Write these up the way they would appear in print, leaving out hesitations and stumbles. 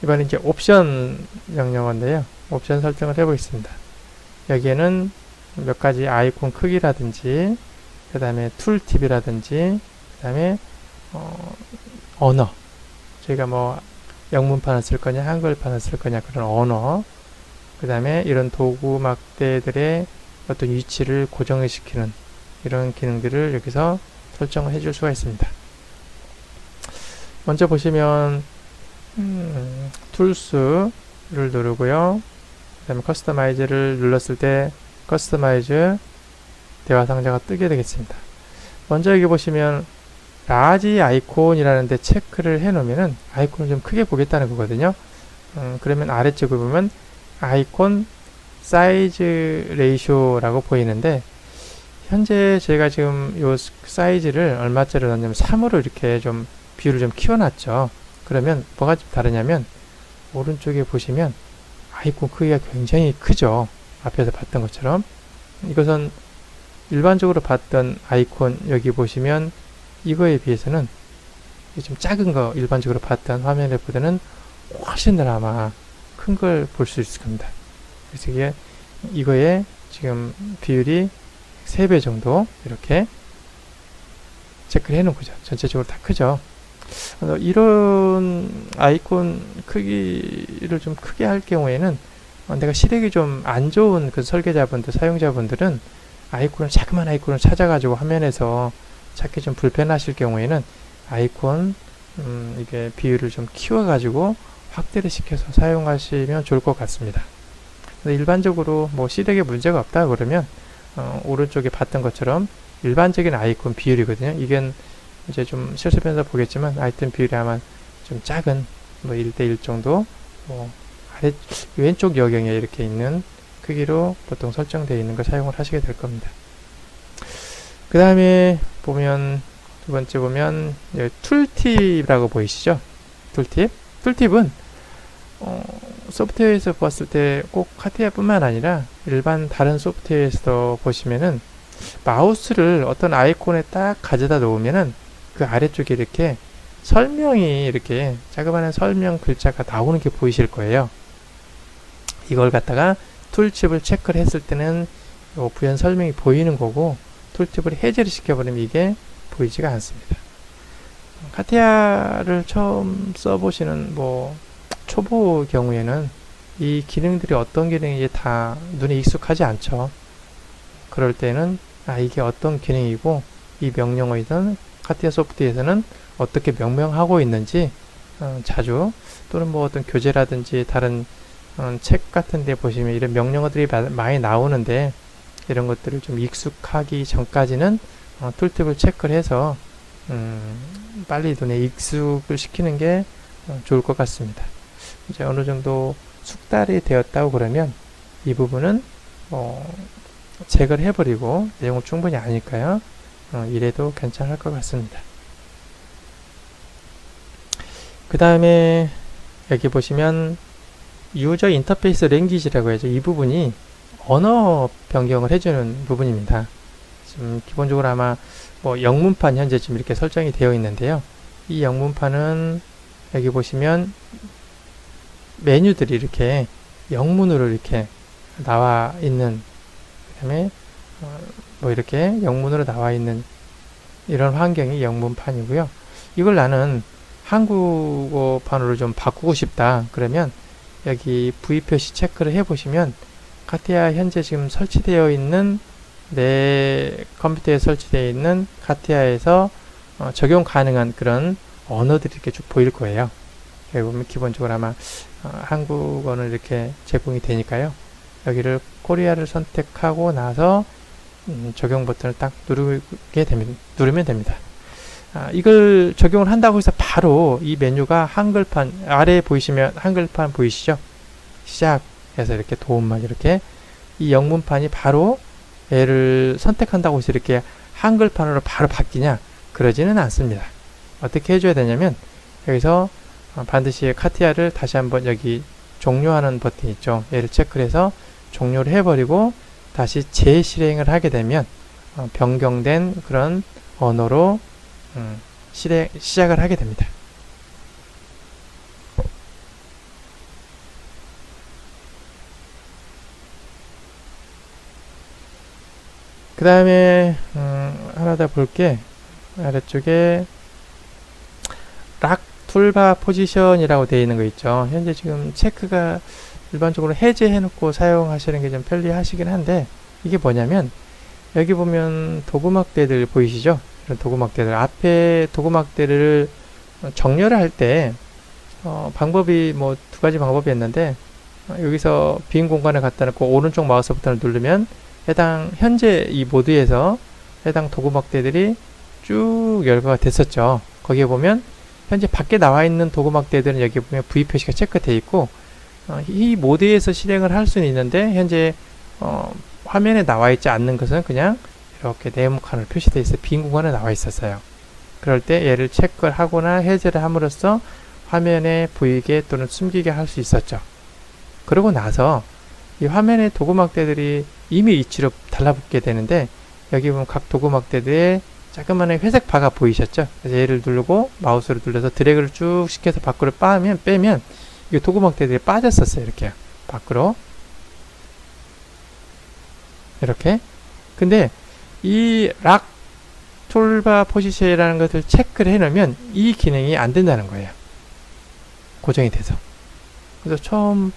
이번에 이제 옵션 명령어인데요. 옵션 설정을 해보겠습니다. 여기에는 몇 가지 아이콘 크기라든지, 그 다음에 툴팁이라든지, 그 다음에 언어, 저희가 뭐 영문판을 쓸 거냐 한글판을 쓸 거냐 그런 언어, 그 다음에 이런 도구 막대들의 어떤 위치를 고정을 시키는 이런 기능들을 여기서 설정을 해줄 수가 있습니다. 먼저 보시면 툴스를 누르고요. 그 다음에 커스터마이즈를 눌렀을 때 커스터마이즈 대화 상자가 뜨게 되겠습니다. 먼저 여기 보시면 라지 아이콘이라는 데 체크를 해 놓으면은 아이콘을 좀 크게 보겠다는 거거든요. 그러면 아래쪽에 보면 아이콘 사이즈 레이쇼라고 보이는데, 현재 제가 지금 요 사이즈를 얼마짜리 넣냐면 3으로 이렇게 좀 비율을 좀 키워놨죠. 그러면 뭐가 좀 다르냐면 오른쪽에 보시면 아이콘 크기가 굉장히 크죠. 앞에서 봤던 것처럼. 이것은 일반적으로 봤던 아이콘 여기 보시면 이거에 비해서는 좀 작은 거, 일반적으로 봤던 화면에 보다는 훨씬 더 아마 큰 걸 볼 수 있을 겁니다. 그래서 이게 이거에 지금 비율이 3배 정도 이렇게 체크를 해 놓은 거죠. 전체적으로 다 크죠. 이런 아이콘 크기를 좀 크게 할 경우에는 내가 시력이 좀 안 좋은 그 설계자분들, 사용자분들은 아이콘을, 자그마한 아이콘을 찾아가지고 화면에서 찾기 좀 불편하실 경우에는 아이콘 이게 비율을 좀 키워가지고 확대를 시켜서 사용하시면 좋을 것 같습니다. 근데 일반적으로 뭐 시력에 문제가 없다 그러면 오른쪽에 봤던 것처럼 일반적인 아이콘 비율이거든요. 이건 이제 좀 실습해서 보겠지만 아이템 비율이 아마 좀 작은 뭐 1대1 정도, 뭐 아래 왼쪽 여경에 이렇게 있는 크기로 보통 설정되어 있는 걸 사용을 하시게 될 겁니다. 그 다음에 보면 두 번째 보면 툴팁이라고 보이시죠? 툴팁은 소프트웨어에서 봤을 때 꼭 카티아뿐만 아니라 일반 다른 소프트웨어에서도 보시면은 마우스를 어떤 아이콘에 딱 가져다 놓으면은 그 아래쪽에 이렇게 설명이, 이렇게 자그마한 설명 글자가 나오는 게 보이실 거예요. 이걸 갖다가 툴팁을 체크를 했을 때는 부연 설명이 보이는 거고, 툴팁을 해제를 시켜버리면 이게 보이지가 않습니다. 카티아를 처음 써보시는 뭐 초보 경우에는 이 기능들이 어떤 기능인지 다 눈에 익숙하지 않죠. 그럴 때는 이게 어떤 기능이고 이 명령어이든 카티아 소프트에서는 어떻게 명명하고 있는지 자주, 또는 뭐 어떤 교재라든지 다른 책 같은 데 보시면 이런 명령어들이 많이 나오는데, 이런 것들을 좀 익숙하기 전까지는 툴팁을 체크를 해서 빨리 눈에 익숙을 시키는 게 좋을 것 같습니다. 이제 어느 정도 숙달이 되었다고 그러면 이 부분은 제거를 해버리고, 내용을 충분히 아니까요. 이래도 괜찮을 것 같습니다. 그 다음에 여기 보시면 유저 인터페이스 랭귀지라고 해서 이 부분이 언어 변경을 해주는 부분입니다. 지금 기본적으로 아마 뭐 영문판 현재 지금 이렇게 설정이 되어 있는데요. 이 영문판은 여기 보시면 메뉴들이 이렇게 영문으로 이렇게 나와 있는, 그 다음에 뭐 이렇게 영문으로 나와 있는 이런 환경이 영문판이고요. 이걸 나는 한국어판으로 좀 바꾸고 싶다 그러면 여기 V 표시 체크를 해보시면 카티아 현재 지금 설치되어 있는, 내 컴퓨터에 설치되어 있는 카티아에서 적용 가능한 그런 언어들이 이렇게 쭉 보일 거예요. 여기 보면 기본적으로 아마 한국어는 이렇게 제공이 되니까요. 여기를 코리아를 선택하고 나서 적용 버튼을 딱 누르면 됩니다. 이걸 적용을 한다고 해서 바로 이 메뉴가 한글판, 아래에 보이시면 한글판 보이시죠? 시작해서 이렇게 도움만, 이렇게 이 영문판이 바로 얘를 선택한다고 해서 이렇게 한글판으로 바로 바뀌냐? 그러지는 않습니다. 어떻게 해줘야 되냐면 여기서 반드시 카티아를 다시 한번 여기 종료하는 버튼 있죠? 얘를 체크를 해서 종료를 해버리고 다시 재실행을 하게 되면 변경된 그런 언어로 시작을 하게 됩니다. 그 다음에 하나 더 볼게. 아래쪽에 락 툴바 포지션이라고 되어 있는 거 있죠. 현재 지금 체크가 일반적으로 해제해 놓고 사용하시는 게 좀 편리하시긴 한데, 이게 뭐냐면 여기 보면 도구막대들 보이시죠? 이런 도구막대들, 앞에 도구막대를 정렬을 할 때 방법이 뭐 두 가지 방법이 있는데, 여기서 빈 공간을 갖다 놓고 오른쪽 마우스 버튼을 누르면 현재 이 모드에서 해당 도구막대들이 쭉 열거가 됐었죠. 거기에 보면 현재 밖에 나와 있는 도구막대들은 여기 보면 V 표시가 체크되어 있고, 이 모드에서 실행을 할 수는 있는데 현재 화면에 나와 있지 않는 것은 그냥 이렇게 네모칸으로 표시되어 있어요. 빈 공간에 나와 있었어요. 그럴 때 얘를 체크를 하거나 해제를 함으로써 화면에 보이게 또는 숨기게 할 수 있었죠. 그러고 나서 이 화면의 도구막대들이 이미 위치로 달라붙게 되는데, 여기 보면 각 도구막대들의 자그마한 회색 바가 보이셨죠? 그래서 얘를 누르고 마우스로 눌러서 드래그를 쭉 시켜서 밖으로 빼면 이 도구막대들이 빠졌었어요. 이렇게 밖으로 이렇게. 근데 이 락 툴바 포지션이라는 것을 체크를 해놓으면 이 기능이 안 된다는 거예요. 고정이 돼서. 그래서 처음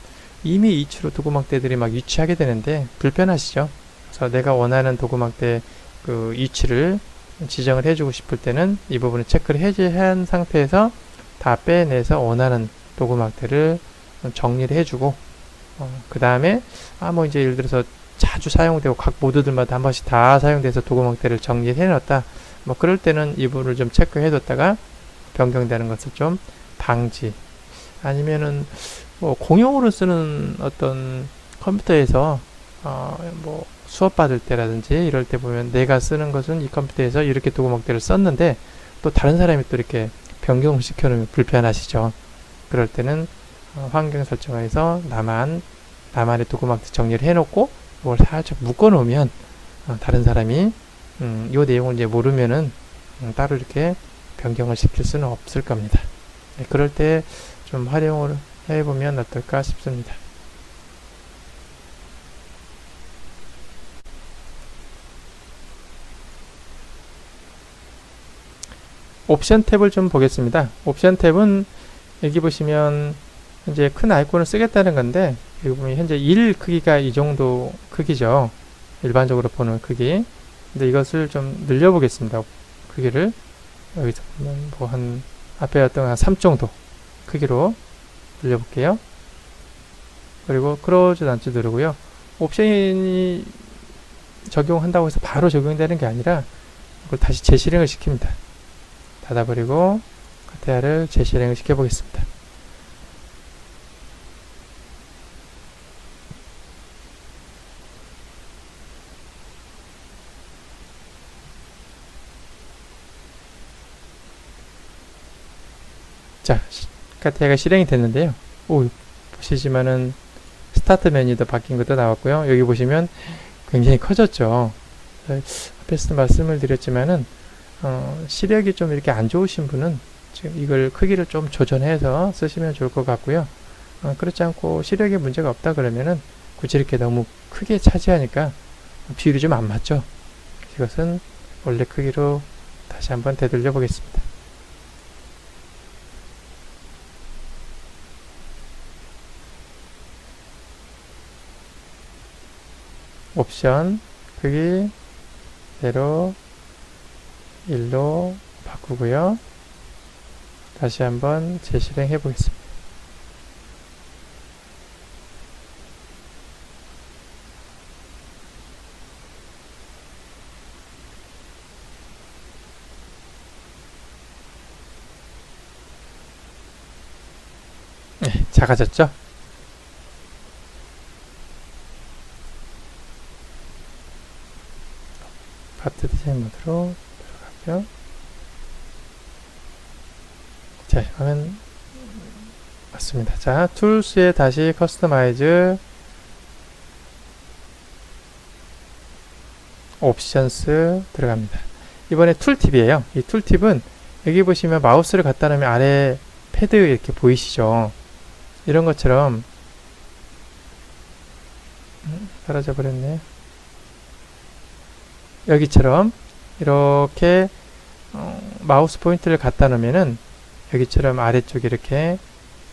이미 위치로 도구막대들이 막 위치하게 되는데 불편하시죠? 그래서 내가 원하는 도구막대 그 위치를 지정을 해주고 싶을 때는 이 부분을 체크를 해제한 상태에서 다 빼내서 원하는 도구막대를 정리를 해주고, 그 다음에 뭐 이제 예를 들어서 자주 사용되고 각 모드들마다 한 번씩 다 사용돼서 도구막대를 정리해 놨다, 뭐 그럴 때는 이 부분을 좀 체크해 뒀다가 변경되는 것을 좀 방지, 아니면은 뭐 공용으로 쓰는 어떤 컴퓨터에서 뭐 수업 받을 때라든지 이럴 때 보면 내가 쓰는 것은 이 컴퓨터에서 이렇게 도구막대를 썼는데 또 다른 사람이 또 이렇게 변경을 시켜놓으면 불편하시죠. 그럴 때는 환경 설정에서 나만의 도구막대 정리를 해놓고 이걸 살짝 묶어놓으면 다른 사람이 이 내용을 이제 모르면은 따로 이렇게 변경을 시킬 수는 없을 겁니다. 네, 그럴 때 좀 활용을 해보면 어떨까 싶습니다. 옵션 탭을 좀 보겠습니다. 옵션 탭은 여기 보시면 이제 큰 아이콘을 쓰겠다는 건데, 여기 보면 현재 1 크기가 이 정도 크기죠. 일반적으로 보는 크기. 근데 이것을 좀 늘려보겠습니다. 크기를 여기서 보면 뭐 한 앞에 어떤 한 3 정도 크기로 늘려볼게요. 그리고 크로즈 단추 누르고요. 옵션이 적용한다고 해서 바로 적용되는 게 아니라 이걸 다시 재실행을 시킵니다. 닫아버리고 카테아를 재실행을 시켜보겠습니다. 자, 카테아가 실행이 됐는데요. 보시지만은 스타트 메뉴도 바뀐 것도 나왔고요. 여기 보시면 굉장히 커졌죠. 앞에서 말씀을 드렸지만은 시력이 좀 이렇게 안 좋으신 분은 지금 이걸 크기를 좀 조절해서 쓰시면 좋을 것 같고요. 그렇지 않고 시력에 문제가 없다 그러면은 굳이 이렇게 너무 크게 차지하니까 비율이 좀 안 맞죠. 이것은 원래 크기로 다시 한번 되돌려 보겠습니다. 옵션 크기 0 1로 바꾸고요. 다시 한번 재실행해 보겠습니다. 네, 작아졌죠? 파트 디자인 모드로 들어가고요. 자, 화면 맞습니다. 자, 툴스에 다시 커스터마이즈 옵션스 들어갑니다. 이번에 툴팁이에요. 이 툴팁은 여기 보시면 마우스를 갖다 놓으면 아래 패드 이렇게 보이시죠? 이런 것처럼 사라져 버렸네. 여기처럼 이렇게 마우스 포인트를 갖다 놓으면은 여기처럼 아래쪽에 이렇게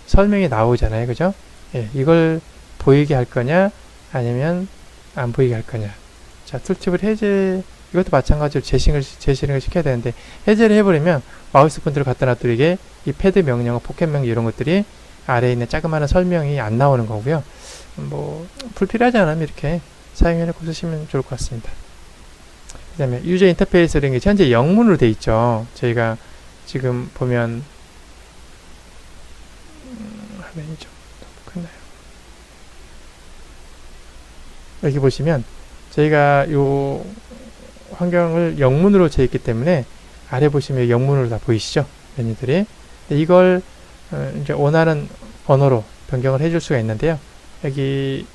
설명이 나오잖아요. 그죠? 예, 이걸 보이게 할 거냐 아니면 안 보이게 할 거냐. 자, 툴팁을 해제, 이것도 마찬가지로 재실행을 시켜야 되는데, 해제를 해버리면 마우스 포인트를 갖다 놔도 이게 이 패드 명령, 포켓 명령 이런 것들이 아래에 있는 자그마한 설명이 안 나오는 거고요. 뭐 불필요하지 않으면 이렇게 사용해놓고 쓰시면 좋을 것 같습니다. 그 다음에 유저 인터페이스 랭귀지 현재 영문으로 되어 있죠. 저희가 지금 보면 화면이 좀 너무 크나요? 여기 보시면 저희가 요 환경을 영문으로 재있기 때문에 아래 보시면 영문으로 다 보이시죠? 메뉴들이. 이걸 이제 원하는 언어로 변경을 해줄 수가 있는데요. 여기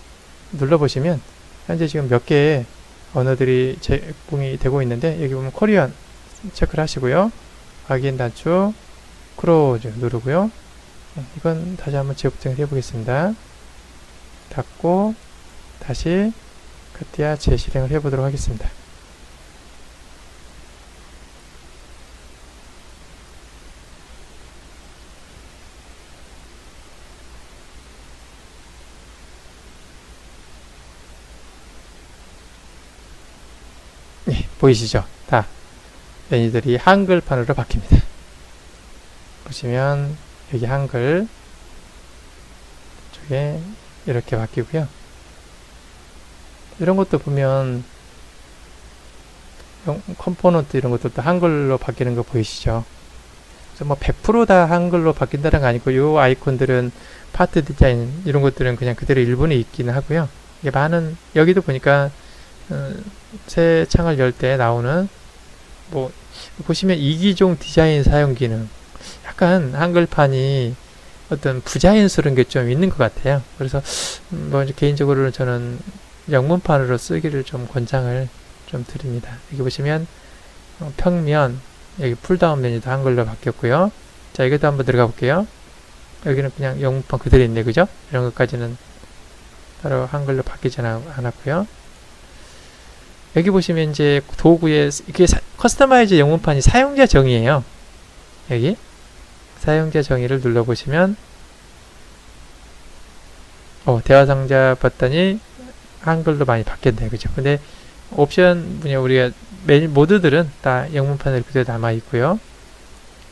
눌러보시면 현재 지금 몇 개의 언어들이 제공이 되고 있는데, 여기 보면 코리안 체크를 하시고요. 확인 단축 크로즈 누르고요. 이건 다시 한번 재부팅을 해보겠습니다. 닫고 다시 그때야 재실행을 해보도록 하겠습니다. 예, 보이시죠? 다 메뉴들이 한글판으로 바뀝니다. 보시면 여기 한글 쪽에 이렇게 바뀌고요. 이런 것도 보면 컴포넌트 이런 것들도 한글로 바뀌는 거 보이시죠? 그래서 뭐 100% 다 한글로 바뀐다는 거 아니고, 요 아이콘들은 파트 디자인 이런 것들은 그냥 그대로 일본에 있기는 하고요. 이게 많은, 여기도 보니까 새 창을 열 때 나오는, 뭐 보시면 이기종 디자인 사용 기능, 약간 한글판이 어떤 부자연스러운 게 좀 있는 것 같아요. 그래서 뭐 개인적으로는 저는 영문판으로 쓰기를 좀 권장을 좀 드립니다. 여기 보시면 평면, 여기 풀다운 메뉴도 한글로 바뀌었고요. 자, 이것도 한번 들어가 볼게요. 여기는 그냥 영문판 그대로 있네, 그죠? 이런 것까지는 따로 한글로 바뀌지 않았고요. 여기 보시면 이제 도구에 이게 커스터마이즈 영문판이 사용자 정의예요. 여기 사용자 정의를 눌러보시면 대화 상자 봤더니 한글로 많이 바뀌었네요. 그죠? 근데 옵션 뭐냐, 우리가 모드들은 다 영문판으로 그대로 남아 있고요.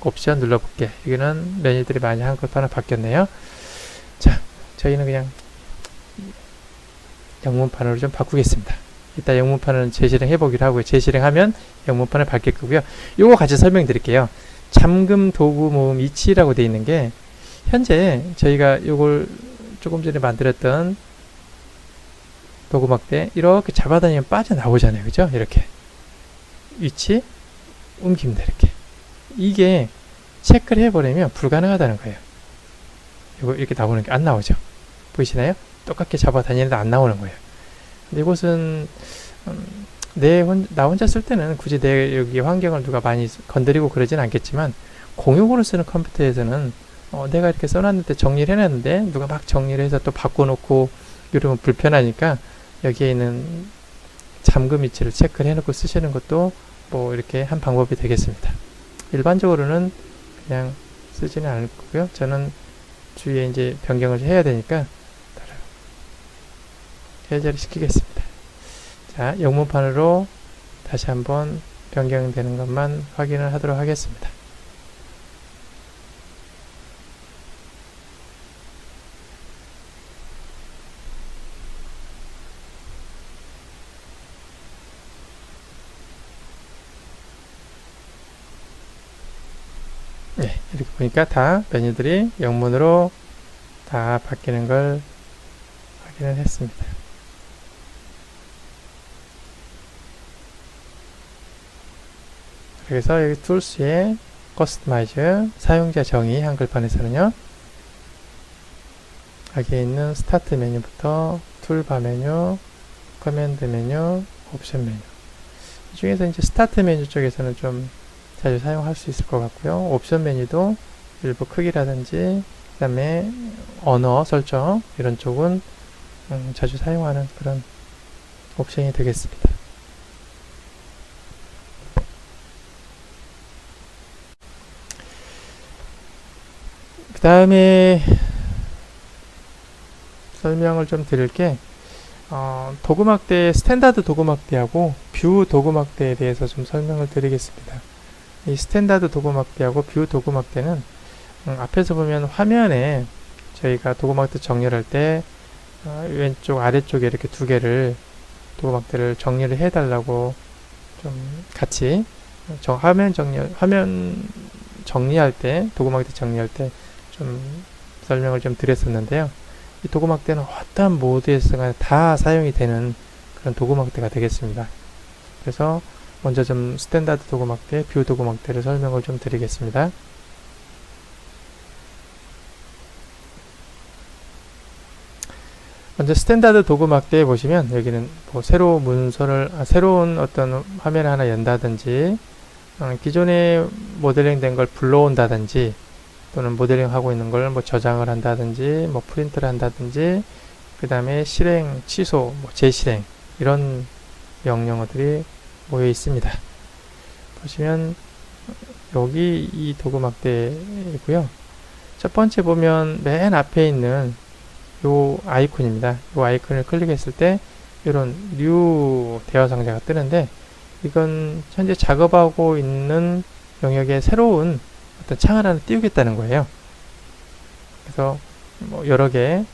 옵션 눌러볼게. 여기는 메뉴들이 많이 한글판으로 바뀌었네요. 자, 저희는 그냥 영문판으로 좀 바꾸겠습니다. 이따 영문판은 재실행 해보기로 하고요. 재실행하면 영문판을 바뀔 거고요. 요거 같이 설명드릴게요. 잠금 도구 모음 이치라고 되어 있는 게, 현재 저희가 요걸 조금 전에 만들었던 도구막 때 이렇게 잡아다니면 빠져나오잖아요. 그죠? 이렇게 위치 옮깁니다. 이렇게. 이게 체크를 해버리면 불가능하다는 거예요. 이거 이렇게 나오는 게 안 나오죠? 보이시나요? 똑같게 잡아다니는데 안 나오는 거예요. 근데 이곳은 나 혼자 쓸 때는 굳이 내 여기 환경을 누가 많이 건드리고 그러진 않겠지만, 공용으로 쓰는 컴퓨터에서는 내가 이렇게 써놨는데 정리를 해놨는데 누가 막 정리를 해서 또 바꿔놓고 이러면 불편하니까, 여기에 있는 잠금 위치를 체크를 해놓고 쓰시는 것도 뭐 이렇게 한 방법이 되겠습니다. 일반적으로는 그냥 쓰지는 않을 거고요. 저는 주위에 이제 변경을 해야 되니까 해제를 시키겠습니다. 자, 영문판으로 다시 한번 변경되는 것만 확인을 하도록 하겠습니다. 네, 이렇게 보니까 다 메뉴들이 영문으로 다 바뀌는 걸 확인을 했습니다. 그래서 여기 툴스에 커스터마이즈 사용자 정의 한글판에서는요, 여기에 있는 스타트 메뉴부터 툴바 메뉴, 커맨드 메뉴, 옵션 메뉴, 이 중에서 이제 스타트 메뉴 쪽에서는 좀 자주 사용할 수 있을 것 같고요. 옵션 메뉴도 일부 크기라든지 그 다음에 언어 설정 이런 쪽은 자주 사용하는 그런 옵션이 되겠습니다. 그 다음에 설명을 좀 드릴게, 도구막대, 스탠다드 도구막대하고 뷰 도구막대에 대해서 좀 설명을 드리겠습니다. 이 스탠다드 도구막대하고 뷰 도구막대는 앞에서 보면 화면에 저희가 도구막대 정렬할 때 왼쪽 아래쪽에 이렇게 두 개를 도구막대를 정리를 해달라고 좀 같이 화면 정리할 때, 도구막대 정리할 때 좀 설명을 좀 드렸었는데요. 이 도구막대는 어떠한 모드에서 다 사용이 되는 그런 도구막대가 되겠습니다. 그래서 먼저 좀 스탠다드 도구막대, 뷰 도구막대를 설명을 좀 드리겠습니다. 먼저 스탠다드 도구막대에 보시면 여기는 뭐 새로운 어떤 화면을 하나 연다든지, 기존에 모델링 된 걸 불러온다든지, 또는 모델링 하고 있는 걸 뭐 저장을 한다든지, 뭐 프린트를 한다든지, 그 다음에 실행, 취소, 뭐 재실행, 이런 명령어들이 모여 있습니다. 보시면 여기 이 도구막대이고요. 첫 번째 보면 맨 앞에 있는 요 아이콘입니다. 요 아이콘을 클릭했을 때 이런 뉴 대화 상자가 뜨는데, 이건 현재 작업하고 있는 영역에 새로운 어떤 창을 하나 띄우겠다는 거예요. 그래서 뭐 여러 개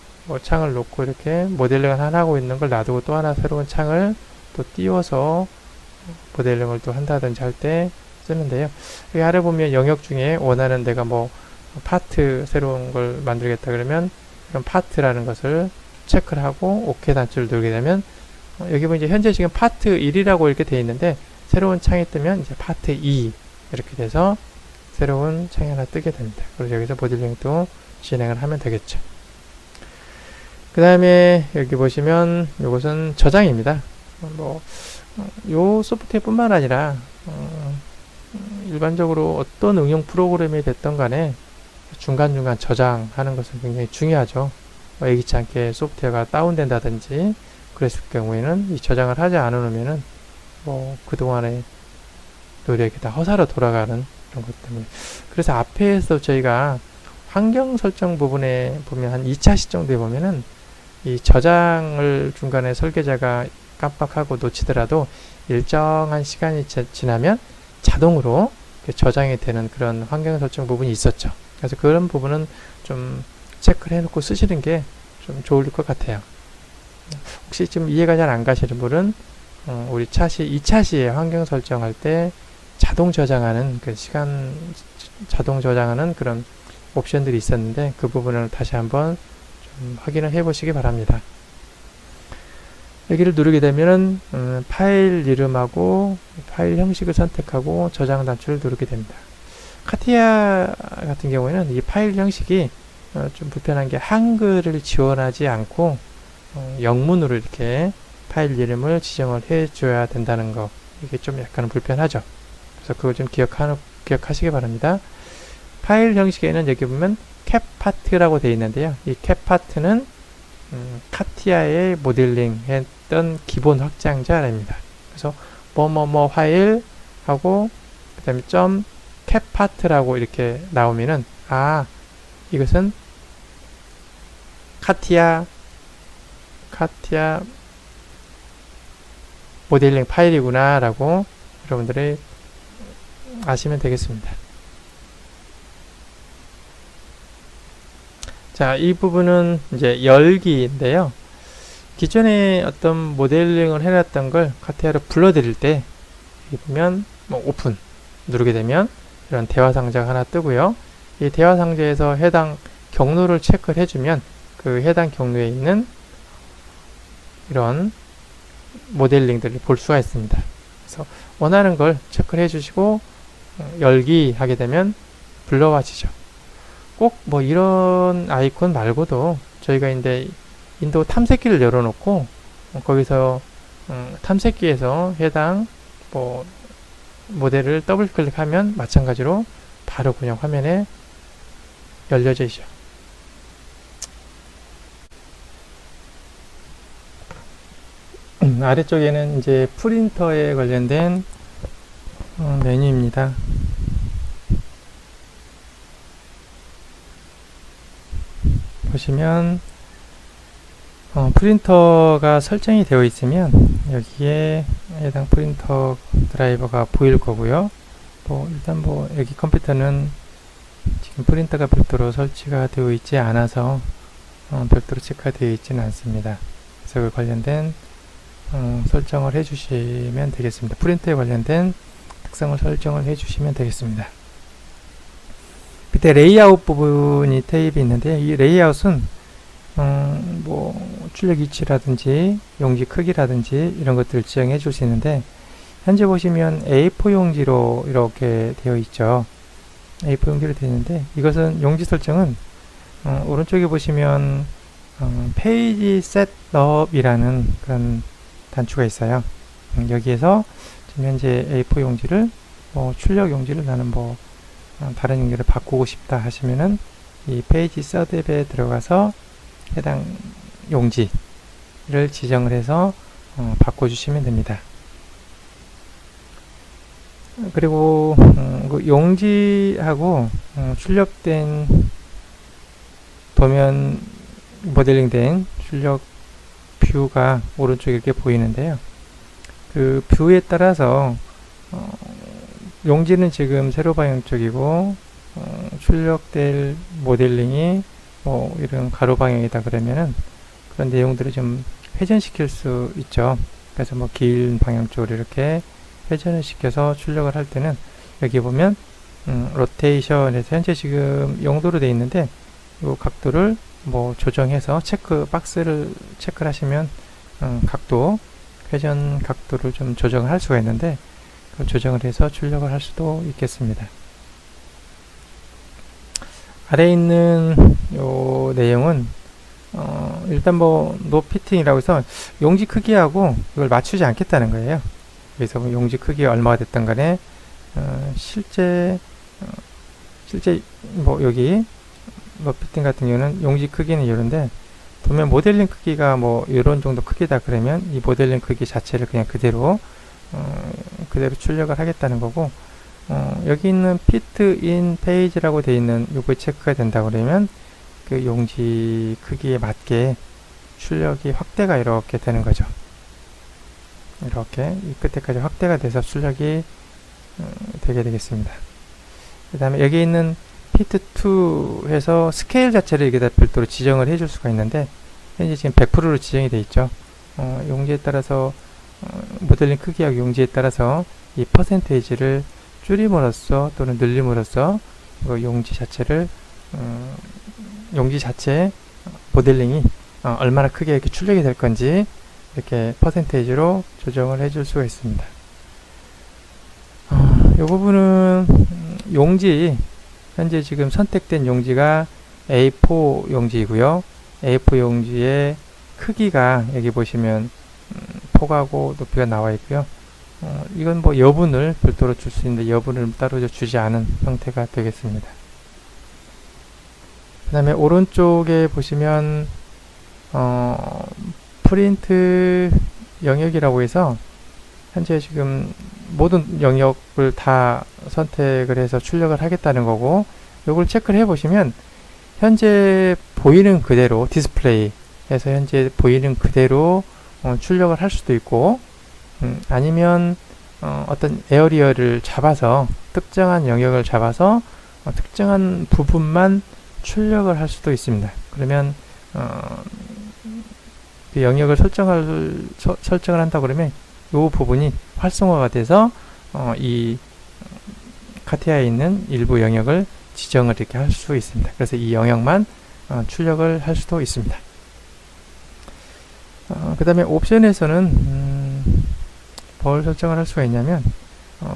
창을 놓고 이렇게 모델링을 하나 하고 있는 걸 놔두고 또 하나 새로운 창을 또 띄워서 모델링을 또 한다든지 할 때 쓰는데요. 여기 아래 보면 영역 중에 원하는 내가 뭐 파트 새로운 걸 만들겠다 그러면 이런 파트라는 것을 체크를 하고 OK 단추를 누르게 되면 여기 보면 이제 현재 지금 파트 1이라고 이렇게 되어 있는데, 새로운 창이 뜨면 이제 파트 2 이렇게 돼서 새로운 창이 하나 뜨게 됩니다. 그래서 여기서 모델링도 진행을 하면 되겠죠. 그 다음에 여기 보시면 이것은 저장입니다. 요 소프트웨어 뿐만 아니라 일반적으로 어떤 응용 프로그램이 됐던 간에 중간중간 저장하는 것은 굉장히 중요하죠. 예기치 않게 소프트웨어가 다운된다든지 그랬을 경우에는 이 저장을 하지 않으면은 그동안의 노력이 다 허사로 돌아가는 그런 것 때문에. 그래서 앞에서 저희가 환경 설정 부분에 보면 한 2차 시 정도에 보면은 이 저장을 중간에 설계자가 깜빡하고 놓치더라도 일정한 시간이 지나면 자동으로 저장이 되는 그런 환경 설정 부분이 있었죠. 그래서 그런 부분은 좀 체크를 해놓고 쓰시는 게 좀 좋을 것 같아요. 혹시 지금 이해가 잘 안 가시는 분은 우리 2차 시에 환경 설정할 때 자동 저장하는 자동 저장하는 그런 옵션들이 있었는데, 그 부분을 다시 한번 좀 확인을 해 보시기 바랍니다. 여기를 누르게 되면은 파일 이름하고 파일 형식을 선택하고 저장 단추를 누르게 됩니다. 카티아 같은 경우에는 이 파일 형식이 좀 불편한 게 한글을 지원하지 않고 영문으로 이렇게 파일 이름을 지정을 해줘야 된다는 거, 이게 좀 약간 불편하죠. 그래서 그거 좀 기억하시기 바랍니다. 파일 형식에는 여기 보면 캡파트라고 되어 있는데요. 이 캡파트는 카티아의 모델링 했던 기본 확장자입니다. 그래서 뭐뭐뭐 파일 하고 그 다음에 점 캡파트라고 이렇게 나오면은 이것은 카티아 모델링 파일이구나 라고 여러분들이 아시면 되겠습니다. 자, 이 부분은 이제 열기인데요. 기존에 어떤 모델링을 해놨던 걸 카티아로 불러드릴 때 여기 보면 오픈 누르게 되면 이런 대화 상자가 하나 뜨고요. 이 대화 상자에서 해당 경로를 체크를 해주면 그 해당 경로에 있는 이런 모델링들을 볼 수가 있습니다. 그래서 원하는 걸 체크를 해주시고 열기 하게 되면 불러와지죠. 꼭 이런 아이콘 말고도 저희가 이제 인도 탐색기를 열어놓고 거기서 탐색기에서 해당 모델을 더블 클릭하면 마찬가지로 바로 그냥 화면에 열려지죠. 아래쪽에는 이제 프린터에 관련된 메뉴입니다. 보시면 프린터가 설정이 되어 있으면 여기에 해당 프린터 드라이버가 보일 거고요. 일단 여기 컴퓨터는 지금 프린터가 별도로 설치가 되어 있지 않아서 별도로 체크가 되어 있지는 않습니다. 그래서 그 관련된 설정을 해주시면 되겠습니다. 프린터에 관련된 특성을 설정을 해주시면 되겠습니다. 밑에 레이아웃 부분이 탭이 있는데, 이 레이아웃은 출력 위치라든지 용지 크기라든지 이런 것들을 지정해 줄 수 있는데, 현재 보시면 A4 용지로 이렇게 되어 있죠. A4 용지로 되어 있는데, 이것은 용지 설정은 오른쪽에 보시면 페이지 셋업이라는 그런 단추가 있어요. 여기에서 지금 현재 A4 용지를 출력 용지를 나는 다른 용지를 바꾸고 싶다 하시면은 이 페이지 셋업에 들어가서 해당 용지를 지정을 해서 바꿔주시면 됩니다. 그리고 그 용지하고 출력된 도면 모델링된 출력 뷰가 오른쪽에 이렇게 보이는데요. 그 뷰에 따라서 용지는 지금 세로 방향 쪽이고 출력될 모델링이 이런 가로 방향이다 그러면은 그런 내용들을 좀 회전시킬 수 있죠. 그래서 긴 방향 쪽으로 이렇게 회전을 시켜서 출력을 할 때는 여기 보면 로테이션에서 현재 지금 0도로 되어 있는데 이 각도를 조정해서 박스를 체크를 하시면 각도, 회전 각도를 좀 조정을 할 수가 있는데 그걸 조정을 해서 출력을 할 수도 있겠습니다. 아래에 있는 요 내용은 일단 노 피팅이라고 해서 용지 크기하고 이걸 맞추지 않겠다는 거예요. 그래서 용지 크기가 얼마가 됐던 간에 실제 여기 노 피팅 같은 경우는 용지 크기는 이런데 도면 모델링 크기가 이런 정도 크기다 그러면 이 모델링 크기 자체를 그냥 그대로 출력을 하겠다는 거고, 여기 있는 fit in page라고 되어 있는 요거 체크가 된다 그러면 그 용지 크기에 맞게 출력이 확대가 이렇게 되는 거죠. 이렇게 이 끝에까지 확대가 돼서 출력이 되게 되겠습니다. 그 다음에 여기 있는 fit to 해서 스케일 자체를 여기다 별도로 지정을 해줄 수가 있는데 현재 지금 100%로 지정이 되어 있죠. 용지에 따라서 모델링 크기하고 용지에 따라서 이 퍼센테이지를 줄임으로써 또는 늘림으로써 용지 자체를 용지 자체 모델링이 얼마나 크게 이렇게 출력이 될 건지 이렇게 퍼센테이지로 조정을 해줄 수가 있습니다. 이 부분은 용지 현재 지금 선택된 용지가 A4 용지이고요. A4 용지의 크기가 여기 보시면 폭하고 높이가 나와 있고요. 이건 여분을 별도로 줄 수 있는데 여분을 따로 주지 않은 형태가 되겠습니다. 그 다음에 오른쪽에 보시면 프린트 영역이라고 해서 현재 지금 모든 영역을 다 선택을 해서 출력을 하겠다는 거고, 이걸 체크를 해 보시면 현재 보이는 그대로 디스플레이에서 현재 보이는 그대로 출력을 할 수도 있고, 아니면 어떤 에어리어를 잡아서 특정한 영역을 잡아서 특정한 부분만 출력을 할 수도 있습니다. 그러면 그 영역을 설정을 한다 그러면 이 부분이 활성화가 돼서 이 카티아에 있는 일부 영역을 지정을 이렇게 할 수 있습니다. 그래서 이 영역만 출력을 할 수도 있습니다. 그 다음에 옵션에서는 뭘 설정을 할 수가 있냐면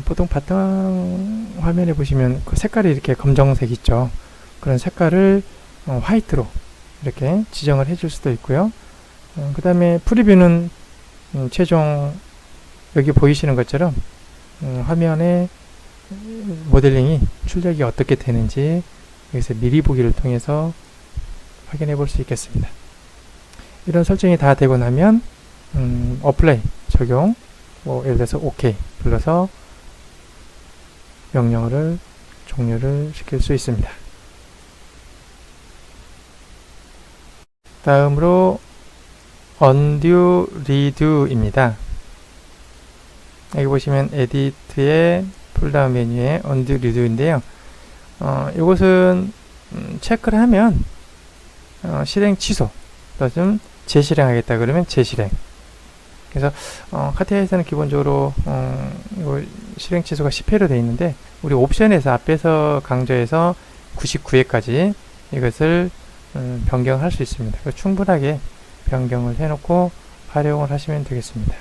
보통 바탕 화면에 보시면 그 색깔이 이렇게 검정색 있죠. 그런 색깔을 화이트로 이렇게 지정을 해줄 수도 있고요. 그 다음에 프리뷰는 최종 여기 보이시는 것처럼 화면에 모델링이 출력이 어떻게 되는지 여기서 미리 보기를 통해서 확인해 볼 수 있겠습니다. 이런 설정이 다 되고 나면 어플라이 적용, 예를 들어서 OK 불러서 명령어를 종료를 시킬 수 있습니다. 다음으로 undo, redo입니다. 여기 보시면 에디트의 폴다운 메뉴에 undo, redo인데요. 이것은 체크를 하면 실행 취소 또는 재실행하겠다 그러면 재실행. 그래서 카티아에서는 기본적으로 이거 실행 취소가 10회로 되어 있는데 우리 옵션에서 앞에서 강조해서 99회까지 이것을 변경할 수 있습니다. 충분하게 변경을 해놓고 활용을 하시면 되겠습니다.